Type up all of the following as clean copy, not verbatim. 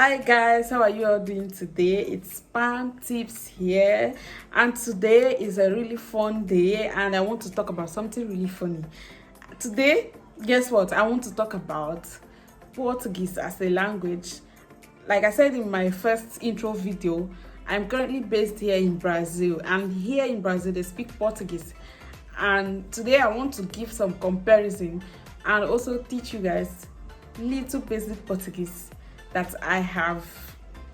Hi guys, how are you all doing today? It's Spam Tips here, and today is a really fun day and I want to talk about something really funny. Today, guess what? I want to talk about Portuguese as a language. Like I said in my first intro video, I'm currently based here in Brazil, and here in Brazil they speak Portuguese. And today I want to give some comparison and also teach you guys little basic Portuguese that I have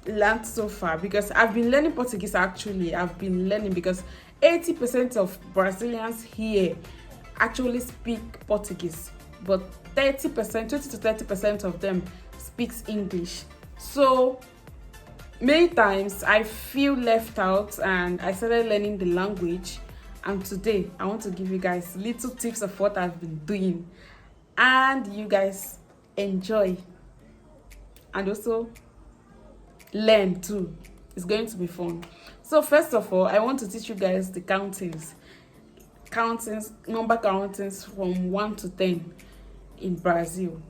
learned so far, because I've been learning Portuguese. Actually, I've been learning because 80% of Brazilians here actually speak Portuguese, but 30%, 20 to 30% of them speaks English. So many times I feel left out and I started learning the language, and today I want to give you guys little tips of what I've been doing and you guys enjoy and also learn too. It's going to be fun. So first of all, I want to teach you guys the number countings from 1 to 10 in Brazil,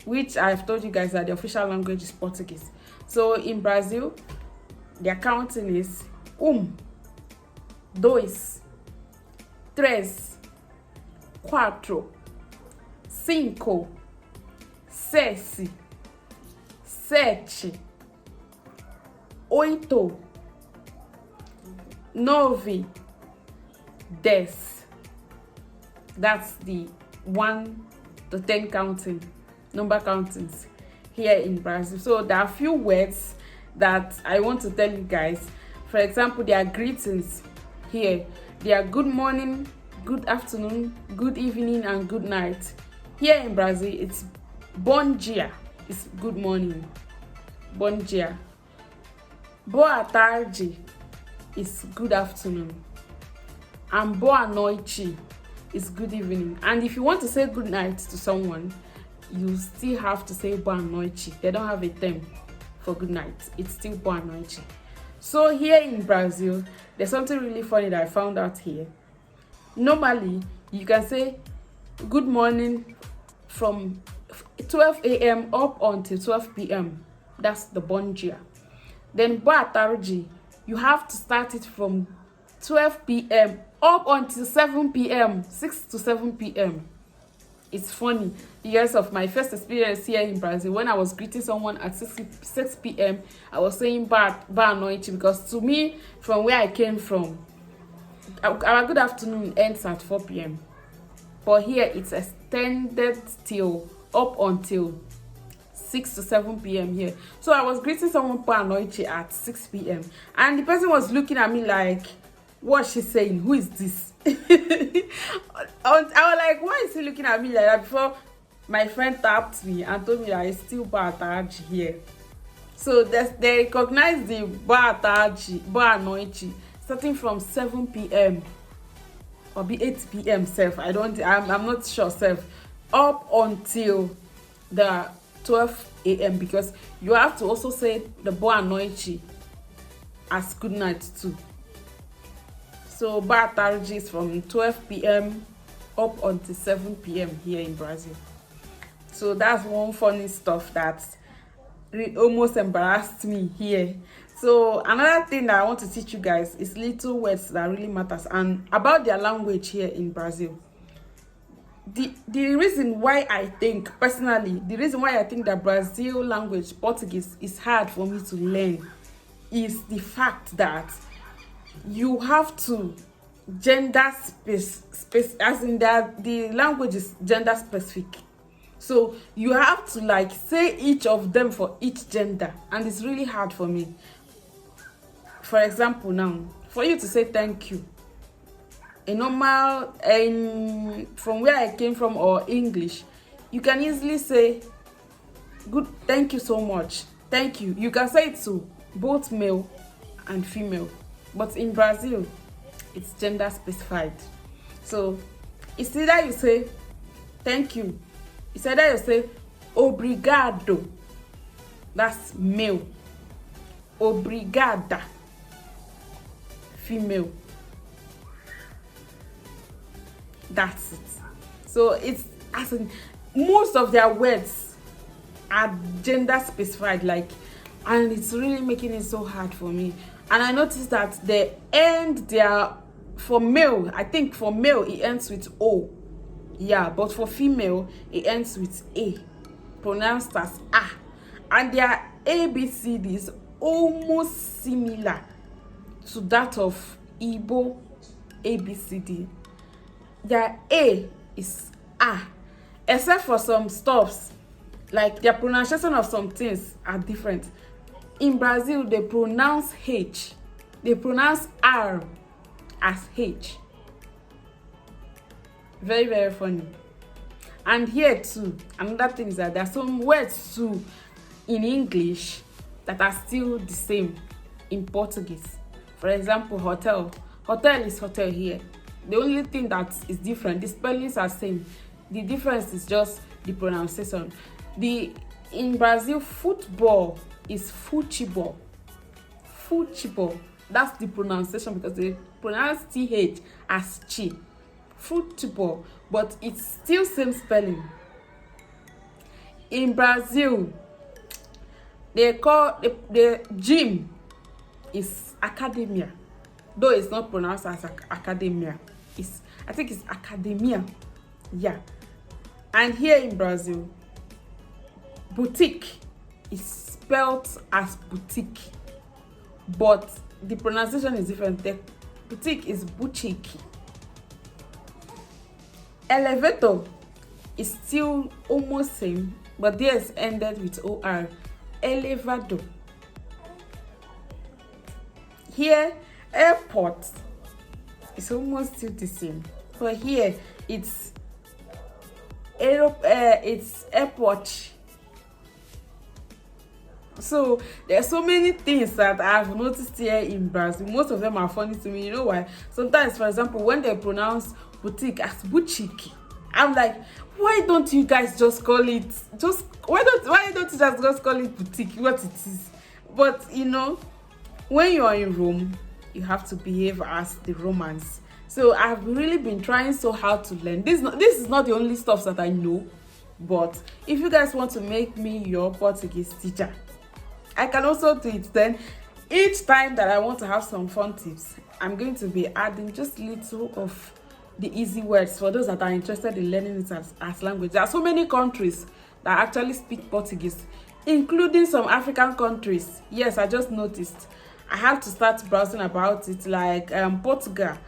which I've told you guys that the official language is Portuguese. So in Brazil, their counting is dois, três, quatro, cinco, seis, sete, oito, nove, dez. That's the 1 to 10 counting, number countings here in Brazil. So there are a few words that I want to tell you guys. For example, there are greetings here. There are good morning, good afternoon, good evening, and good night. Here in Brazil, it's bom dia. It's good morning. Bom dia. Boa tarde is good afternoon. And boa noite is good evening. And if you want to say good night to someone, you still have to say boa noite. They don't have a term for good night. It's still boa noite. So here in Brazil, there's something really funny that I found out here. Normally, you can say good morning from 12 a.m. up until 12 p.m. That's the bom dia. Then boa tarde, you have to start it from 12 p.m. up until 7 p.m. 6 to 7 p.m. It's funny because of my first experience here in Brazil. When I was greeting someone at 6 p.m., I was saying boa noite, because to me, from where I came from, our good afternoon ends at 4 p.m. But here it's extended till up until 6 to 7 p.m. here. So I was greeting someone boa noite at 6 p.m. and the person was looking at me like, what's she saying? Who is this? I was like, why is he looking at me like that? Before my friend tapped me and told me that it's still boa tarde here. So they recognize the boa tarde, boa noite, starting from 7 p.m. or be 8 p.m. self. I'm not sure self, up until the 12 a.m. because you have to also say the boa noite as good night too. So boa tarde is from 12 p.m. up until 7 p.m. here in Brazil. So that's one funny stuff that almost embarrassed me here. So another thing that I want to teach you guys is little words that really matters and about their language here in Brazil. The reason why I think personally, the reason why I think that Brazil language Portuguese is hard for me to learn is the fact that you have to gender space as in that the language is gender specific. So you have to like say each of them for each gender, and it's really hard for me. For example, now for you to say thank you, a normal from where I came from or English, you can easily say good, thank you so much, thank you. You can say it to both male and female, but in Brazil it's gender specified. So it's either you say thank you, it's either you say obrigado, that's male, obrigada, female. That's it. So it's as in most of their words are gender specified. Like and it's really making it so hard for me. And I noticed that they end their, for male, I think for male it ends with O, yeah, but for female it ends with A, pronounced as A, and their ABCD is almost similar to that of Igbo ABCD. Their A is A, except for some stuffs, like their pronunciation of some things are different. In Brazil, they pronounce H, they pronounce R as H. Very, very funny. And here too, another thing is that there are some words too in English that are still the same in Portuguese. For example, hotel. Hotel is hotel here. The only thing that is different, the spellings are same. The difference is just the pronunciation. In Brazil, football is futebol. Futebol. That's the pronunciation because they pronounce TH as chi. Futebol, but it's still same spelling. In Brazil, they call the gym is academia, though it's not pronounced as academia. I think it's academia, yeah. And here in Brazil, boutique is spelled as boutique, but the pronunciation is different. The boutique is boutique. Elevator is still almost same, but theirs ended with OR. Elevado. Here, airport is almost still the same. For here, it's airport. So there are so many things that I've noticed here in Brazil. Most of them are funny to me. You know why? Sometimes, for example, when they pronounce boutique as boutique, I'm like, why don't you guys just call it why don't you just call it boutique, what it is? But you know, when you are in Rome, you have to behave as the Romans. So I've really been trying so hard to learn. This is not the only stuff that I know, but if you guys want to make me your Portuguese teacher, I can also do it. Then each time that I want to have some fun tips, I'm going to be adding just little of the easy words for those that are interested in learning it as language. There are so many countries that actually speak Portuguese, including some African countries. Yes, I just noticed. I have to start browsing about it, like Portugal,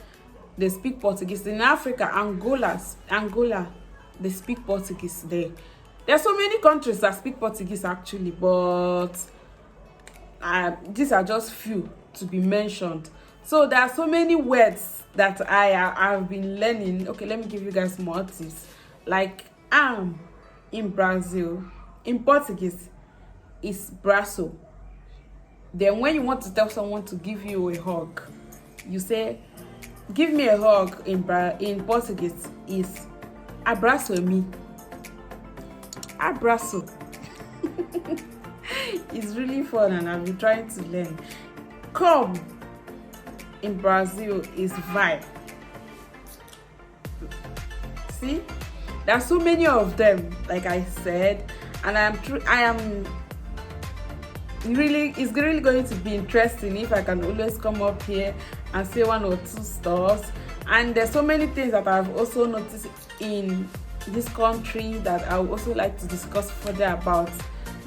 they speak Portuguese. In Africa, Angola, they speak Portuguese there. There are so many countries that speak Portuguese actually, but these are just few to be mentioned. So there are so many words that I've been learning. Okay, let me give you guys more tips. Like in Brazil, in Portuguese, is braço. Then when you want to tell someone to give you a hug, you say, give me a hug. In Portuguese is abraço-me. Abraço. It's really fun and I've been trying to learn. Come in Brazil is vai. See, there are so many of them, like I said, and it's really going to be interesting if I can always come up here and say one or two stuff. And there's so many things that I've also noticed in this country that I would also like to discuss further about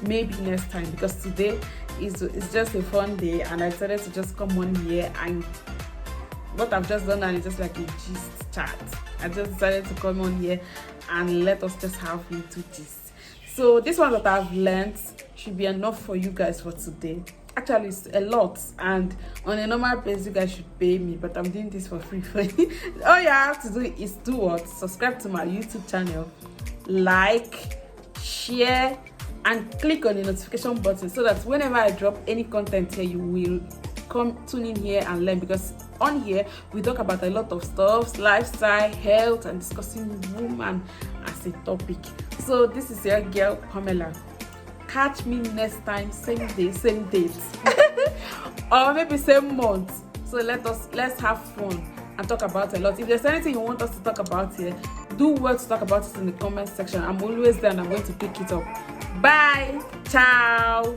maybe next time, because today is just a fun day and I decided to just come on here, and what I've just done now is just like a gist chat. I just decided to come on here and let us just have little gist. So this one that I've learned should be enough for you guys for today. Actually, it's a lot, and on a normal basis you guys should pay me, but I'm doing this for free for you. All you have to do is do what? Subscribe to my YouTube channel, like, share, and click on the notification button so that whenever I drop any content here, you will come tune in here and learn, because on here we talk about a lot of stuff, lifestyle, health, and discussing woman as a topic. So this is your girl Pamela. Catch me next time, same day, same date, or maybe same month. So let's have fun and talk about a lot. If there's anything you want us to talk about here, do well to talk about it in the comment section. I'm always there and I'm going to pick it up. Bye. Ciao.